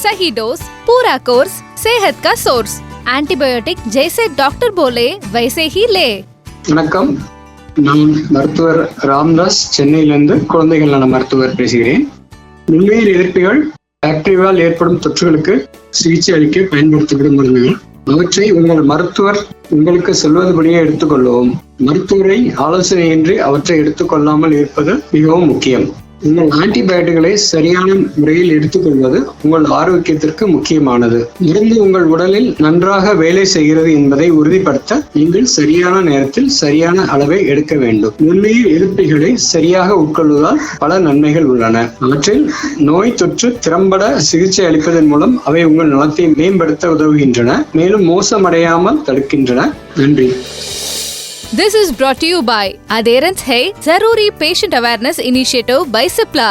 सही डोज, पूरा कोर्स, सेहत का सोर्स। एंटीबायोटिक जैसे डॉक्टर बोले वैसे ही ले। வணக்கம், நான் மருத்துவர் ராம்தாஸ், சென்னையிலிருந்து குழந்தைகள் நல மருத்துவர் பேசுகிறேன். நுண்ணுயிர் எதிர்ப்பிகள் பாக்டீரியாவால் ஏற்படும் தொற்றுகளுக்கு சிகிச்சை அளிக்க பயன்படுத்தப்படும் மருந்துகள். அவற்றை உங்கள் மருத்துவர் உங்களுக்கு சொல்வதுபடியே எடுத்துக்கொள்ளவும். மருத்துவரை ஆலோசனையின்றி அவற்றை எடுத்துக்கொள்ளாமல் இருப்பது மிகவும் முக்கியம். உங்கள் ஆன்டிபயோட்டிக்களை சரியான முறையில் எடுத்துக்கொள்வது உங்கள் ஆரோக்கியத்திற்கு முக்கியமானது. மருந்து உங்கள் உடலில் நன்றாக வேலை செய்கிறது என்பதை உறுதிப்படுத்த நீங்கள் சரியான நேரத்தில் சரியான அளவை எடுக்க வேண்டும். நுண்ணுயிர் எதிர்ப்பிகளை சரியாக உட்கொள்வதால் பல நன்மைகள் உள்ளன. அவற்றில் நோய் தொற்று திறம்பட சிகிச்சை அளிப்பதன் மூலம் அவை உங்கள் நலத்தை மேம்படுத்த உதவுகின்றன, மேலும் மோசமடையாமல் தடுக்கின்றன. நன்றி. This is brought to you by Adherence है जरूरी patient awareness initiative by Cipla.